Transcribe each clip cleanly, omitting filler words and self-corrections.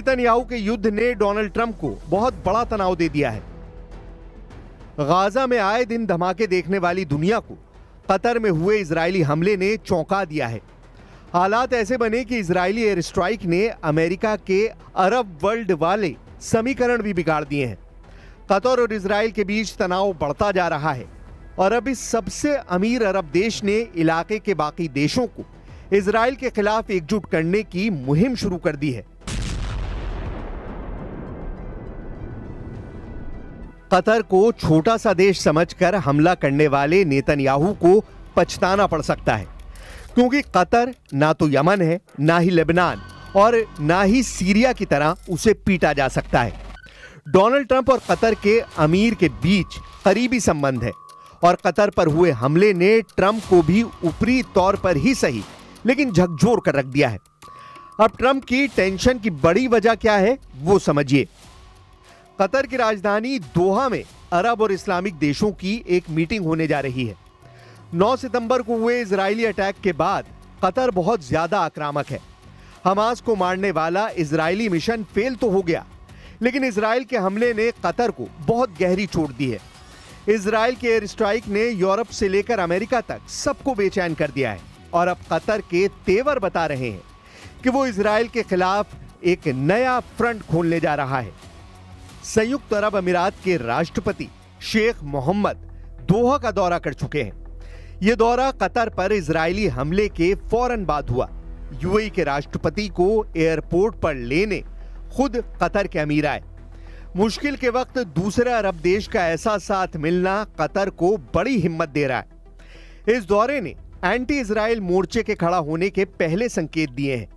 Netanyahu के युद्ध ने डोनाल्ड ट्रंप को बहुत बड़ा तनाव दे दिया है। गाजा में आए दिन धमाके देखने वाली दुनिया को कतर में हुए इजरायली हमले ने चौंका दिया है। हालात ऐसे बने कि इजरायली एयर स्ट्राइक ने अमेरिका के अरब वर्ल्ड वाले समीकरण भी बिगाड़ दिए हैं। कतर और इजराइल के बीच तनाव बढ़ता जा रहा है और अब इस सबसे अमीर अरब देश ने इलाके के बाकी देशों को इजराइल के खिलाफ एकजुट करने की मुहिम शुरू कर दी है। कतर को छोटा सा देश समझकर हमला करने वाले नेतन्याहू को पछताना पड़ सकता है, क्योंकि कतर ना तो यमन है, ना ही लेबनान और ना ही सीरिया की तरह उसे पीटा जा सकता है। डोनाल्ड ट्रंप और कतर के अमीर के बीच करीबी संबंध है और कतर पर हुए हमले ने ट्रंप को भी ऊपरी तौर पर ही सही लेकिन झकझोर कर रख दिया है। अब ट्रंप की टेंशन की बड़ी वजह क्या है वो समझिए। कतर की राजधानी दोहा में अरब और इस्लामिक देशों की एक मीटिंग होने जा रही है। 9 सितंबर को हुए इजरायली अटैक के बाद कतर बहुत ज्यादा आक्रामक है। हमास को मारने वाला इजरायली मिशन फेल तो हो गया, लेकिन इजराइल के हमले ने कतर को बहुत गहरी चोट दी है। इजराइल के एयर स्ट्राइक ने यूरोप से लेकर अमेरिका तक सबको बेचैन कर दिया है और अब कतर के तेवर बता रहे हैं कि वो इजराइल के खिलाफ एक नया फ्रंट खोलने जा रहा है। संयुक्त अरब अमीरात के राष्ट्रपति शेख मोहम्मद दोहा का दौरा कर चुके हैं। यह दौरा कतर पर इजरायली हमले के फौरन बाद हुआ। यूएई के राष्ट्रपति को एयरपोर्ट पर लेने खुद कतर के अमीर आए। मुश्किल के वक्त दूसरे अरब देश का ऐसा साथ मिलना कतर को बड़ी हिम्मत दे रहा है। इस दौरे ने एंटी इजराइल मोर्चे के खड़ा होने के पहले संकेत दिए हैं।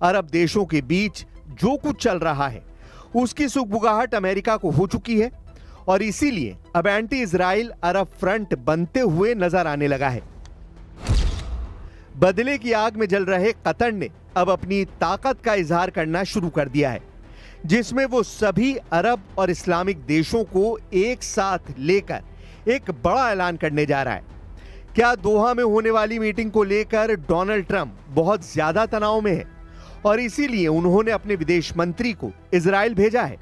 अरब देशों के बीच जो कुछ चल रहा है उसकी सुगबुगाहट अमेरिका को हो चुकी है और इसीलिए अब एंटी इजराइल अरब फ्रंट बनते हुए नजर आने लगा है। बदले की आग में जल रहे कतर ने अब अपनी ताकत का इजहार करना शुरू कर दिया है, जिसमें वो सभी अरब और इस्लामिक देशों को एक साथ लेकर एक बड़ा ऐलान करने जा रहा है। क्या दोहा में होने वाली मीटिंग को लेकर डोनाल्ड ट्रंप बहुत ज्यादा तनाव में है और इसीलिए उन्होंने अपने विदेश मंत्री को इजराइल भेजा है?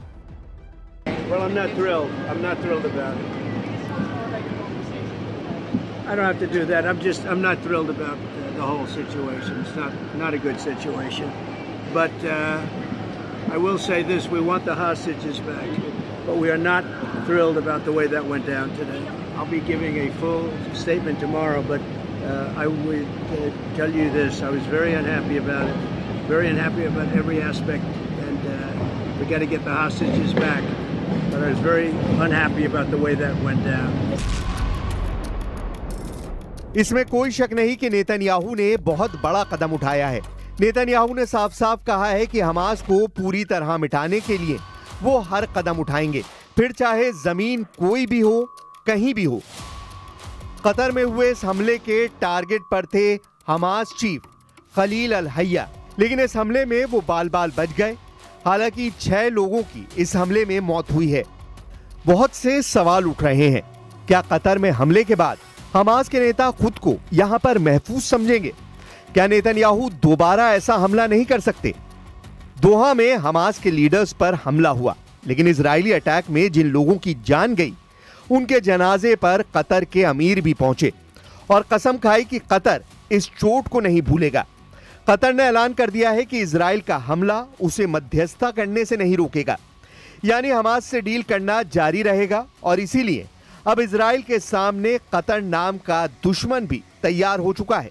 Well, I'm not thrilled. I'm not thrilled about it. I don't have to do that. I'm not thrilled about the whole situation. It's not a good situation. But I will say this: we want the hostages back, but we are not thrilled about the way that went down today. I'll be giving a full statement tomorrow, but I would tell you this: I was very unhappy about it. Very unhappy about every aspect, and we got to get the hostages back. But I was very unhappy about the way that went down. इसमें कोई शक नहीं कि Netanyahu ने बहुत बड़ा कदम उठाया है। नेतन्याहू ने साफ साफ कहा है कि हमास को पूरी तरह मिटाने के लिए वो हर कदम उठाएंगे, फिर चाहे जमीन कोई भी हो, कहीं भी हो। कतर में हुए इस हमले के टारगेट पर थे हमास चीफ खलील अल हैया, लेकिन इस हमले में वो बाल बाल बच गए। हालांकि 6 लोगों की इस हमले में मौत हुई है। बहुत से सवाल उठ रहे हैं, क्या कतर में हमले के बाद हमास के नेता खुद को यहां पर महफूज समझेंगे? क्या नेतन्याहू दोबारा ऐसा हमला नहीं कर सकते? दोहा में हमास के लीडर्स पर हमला हुआ, लेकिन इजरायली अटैक में जिन लोगों की जान गई उनके जनाजे पर कतर के अमीर भी पहुंचे और कसम खाई कि कतर इस चोट को नहीं भूलेगा। कतर ने ऐलान कर दिया है कि इजराइल का हमला उसे मध्यस्थता करने से नहीं रोकेगा, यानी हमास से डील करना जारी रहेगा और इसीलिए अब इजराइल के सामने कतर नाम का दुश्मन भी तैयार हो चुका है।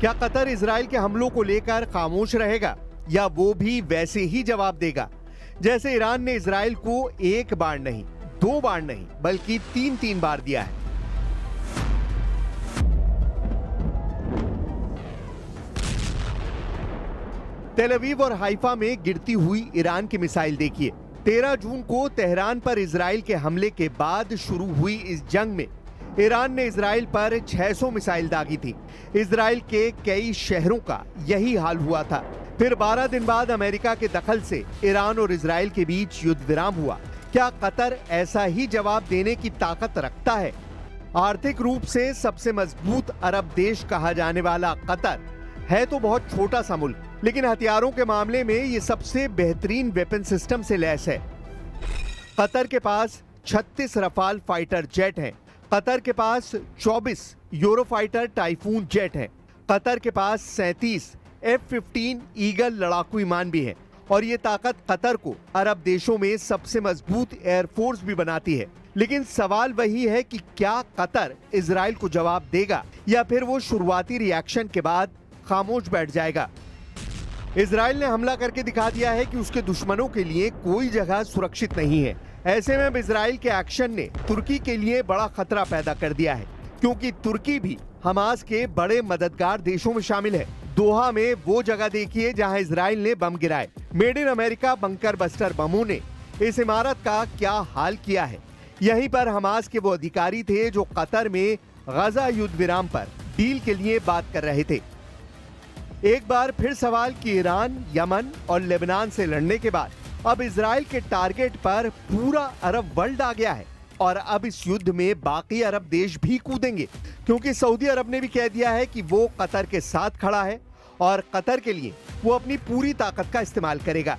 क्या कतर इजराइल के हमलों को लेकर खामोश रहेगा या वो भी वैसे ही जवाब देगा जैसे ईरान ने इजराइल को एक बार नहीं, 2 बार नहीं, बल्कि 3 बार दिया है? तेल अवीव और हाइफा में गिरती हुई ईरान की मिसाइल देखिए। 13 जून को तेहरान पर इजराइल के हमले के बाद शुरू हुई इस जंग में ईरान ने इजराइल पर 600 मिसाइल दागी थी। इजराइल के कई शहरों का यही हाल हुआ था। फिर 12 दिन बाद अमेरिका के दखल से ईरान और इजराइल के बीच युद्ध विराम हुआ। क्या कतर ऐसा ही जवाब देने की ताकत रखता है? आर्थिक रूप से सबसे मजबूत अरब देश कहा जाने वाला कतर है तो बहुत छोटा सा मुल्क, लेकिन हथियारों के मामले में ये सबसे बेहतरीन वेपन सिस्टम से लैस है। कतर के पास 36 रफाल फाइटर जेट हैं। कतर के पास 24 यूरोफाइटर टाइफून जेट हैं। कतर के पास 37 F-15 ईगल लड़ाकू विमान भी हैं। और ये ताकत कतर को अरब देशों में सबसे मजबूत एयरफोर्स भी बनाती है। लेकिन सवाल वही है कि क्या कतर इजराइल को जवाब देगा या फिर वो शुरुआती रिएक्शन के बाद खामोश बैठ जाएगा। इजराइल ने हमला करके दिखा दिया है कि उसके दुश्मनों के लिए कोई जगह सुरक्षित नहीं है। ऐसे में अब इजराइल के एक्शन ने तुर्की के लिए बड़ा खतरा पैदा कर दिया है, क्योंकि तुर्की भी हमास के बड़े मददगार देशों में शामिल है। दोहा में वो जगह देखिए जहां इजराइल ने बम गिराए। Made in America bunker buster बमों ने इस इमारत का क्या हाल किया है। यहीं पर हमास के वो अधिकारी थे जो कतर में गजा युद्ध विराम पर डील के लिए बात कर रहे थे। एक बार फिर सवाल कि ईरान, यमन और लेबनान से लड़ने के बाद अब इजराइल के टारगेट पर पूरा अरब वर्ल्ड आ गया है और अब इस युद्ध में बाकी अरब देश भी कूदेंगे, क्योंकि सऊदी अरब ने भी कह दिया है कि वो कतर के साथ खड़ा है और कतर के लिए वो अपनी पूरी ताकत का इस्तेमाल करेगा।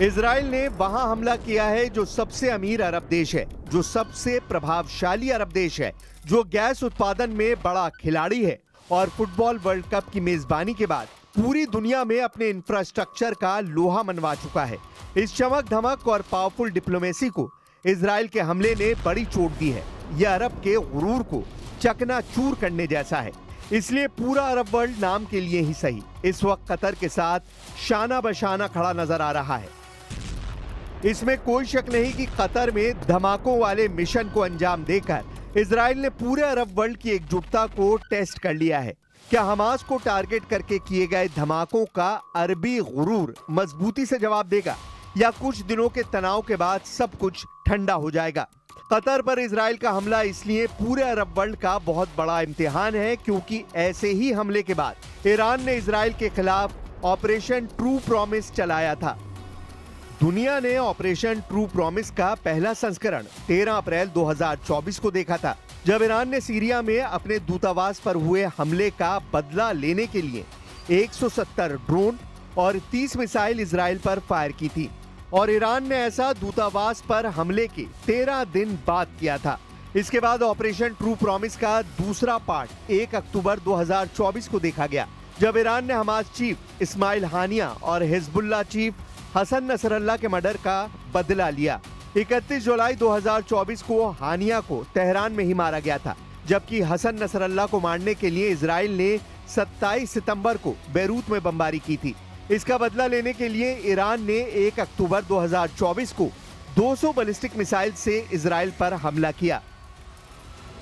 इजराइल ने वहां हमला किया है जो सबसे अमीर अरब देश है, जो सबसे प्रभावशाली अरब देश है, जो गैस उत्पादन में बड़ा खिलाड़ी है और फुटबॉल वर्ल्ड कप की मेजबानी के बाद पूरी दुनिया में अपने इंफ्रास्ट्रक्चर का लोहा मनवा चुका है। इस चमक धमक और पावरफुल डिप्लोमेसी को इजराइल के हमले ने बड़ी चोट दी है। यह अरब के गुरूर को चकनाचूर करने जैसा है। इसलिए पूरा अरब वर्ल्ड नाम के लिए ही सही इस वक्त कतर के साथ शाना बशाना खड़ा नजर आ रहा है। इसमें कोई शक नहीं कि कतर में धमाकों वाले मिशन को अंजाम देकर इजराइल ने पूरे अरब वर्ल्ड की एकजुटता को टेस्ट कर लिया है। क्या हमास को टारगेट करके किए गए धमाकों का अरबी गुरूर मजबूती से जवाब देगा या कुछ दिनों के तनाव के बाद सब कुछ ठंडा हो जाएगा? कतर पर इजराइल का हमला इसलिए पूरे अरब वर्ल्ड का बहुत बड़ा इम्तिहान है, क्योंकि ऐसे ही हमले के बाद ईरान ने इजराइल के खिलाफ ऑपरेशन ट्रू प्रॉमिस चलाया था। दुनिया ने ऑपरेशन ट्रू प्रॉमिस का पहला संस्करण 13 अप्रैल 2024 को देखा था, जब ईरान ने सीरिया में अपने दूतावास पर हुए हमले का बदला लेने के लिए 170 ड्रोन और 30 मिसाइल इजराइल पर फायर की थी। और ईरान ने ऐसा दूतावास पर हमले के 13 दिन बाद किया था। इसके बाद ऑपरेशन ट्रू प्रॉमिस का दूसरा पार्ट 1 अक्टूबर 2024 को देखा गया, जब ईरान ने हमास चीफ इस्माइल हानिया और हिजबुल्लाह चीफ हसन नसरल्लाह के मर्डर का बदला लिया। 31 जुलाई 2024 को हानिया को तेहरान में ही मारा गया था, जबकि हसन नसरल्लाह को मारने के लिए इजराइल ने 27 सितंबर को बेरूत में बमबारी की थी। इसका बदला लेने के लिए ईरान ने 1 अक्टूबर 2024 को 200 बैलिस्टिक मिसाइल से इजराइल पर हमला किया।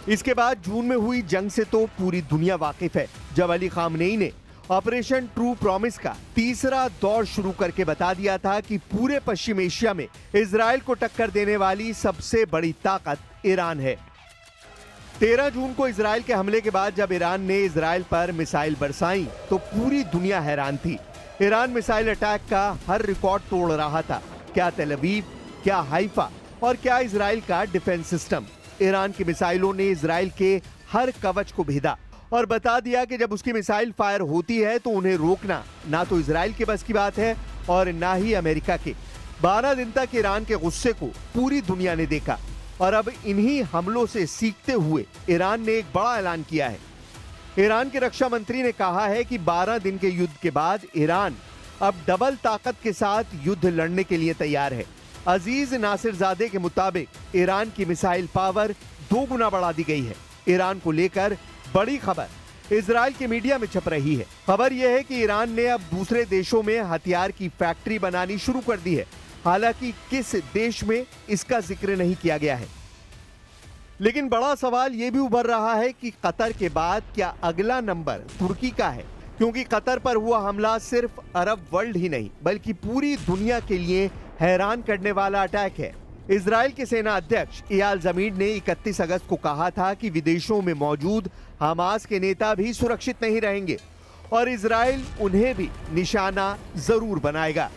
इसके बाद जून में हुई जंग से तो पूरी दुनिया वाकिफ है, जब अली खामनेई ने ऑपरेशन ट्रू प्रॉमिस का तीसरा दौर शुरू करके बता दिया था कि पूरे पश्चिम एशिया में इजराइल को टक्कर देने वाली सबसे बड़ी ताकत ईरान है। 13 जून को इजराइल के हमले के बाद जब ईरान ने इजराइल पर मिसाइल बरसाई तो पूरी दुनिया हैरान थी। ईरान मिसाइल अटैक का हर रिकॉर्ड तोड़ रहा था। क्या तेल अवीव, क्या हाइफा और क्या इजराइल का डिफेंस सिस्टम। ईरान की मिसाइलों ने इजराइल के हर कवच को भेदा और बता दिया कि जब उसकी मिसाइल फायर होती है तो उन्हें रोकना ना तो इजराइल के बस की बात है और ना ही अमेरिका के। 12 दिन तक ईरान के गुस्से को पूरी दुनिया ने देखा और अब इन्हीं हमलों से सीखते हुए ईरान ने एक बड़ा ऐलान किया है। ईरान के रक्षा मंत्री ने कहा है कि 12 दिन के युद्ध के बाद ईरान अब डबल ताकत के साथ युद्ध लड़ने के लिए तैयार है। अजीज नासिरजादे के मुताबिक ईरान की मिसाइल पावर 2 गुना बढ़ा दी गई है। ईरान को लेकर बड़ी खबर इजराइल के मीडिया में छप रही है। खबर यह है कि ईरान ने अब दूसरे देशों में हथियार की फैक्ट्री बनानी शुरू कर दी है। हालांकि किस देश में इसका जिक्र नहीं किया गया है। लेकिन बड़ा सवाल यह भी उभर रहा है कि कतर के बाद क्या अगला नंबर तुर्की का है, क्योंकि कतर पर हुआ हमला सिर्फ अरब वर्ल्ड ही नहीं बल्कि पूरी दुनिया के लिए हैरान करने वाला अटैक है। इजराइल के सेना अध्यक्ष इयाल ज़मीर ने 31 अगस्त को कहा था कि विदेशों में मौजूद हमास के नेता भी सुरक्षित नहीं रहेंगे और इजराइल उन्हें भी निशाना जरूर बनाएगा।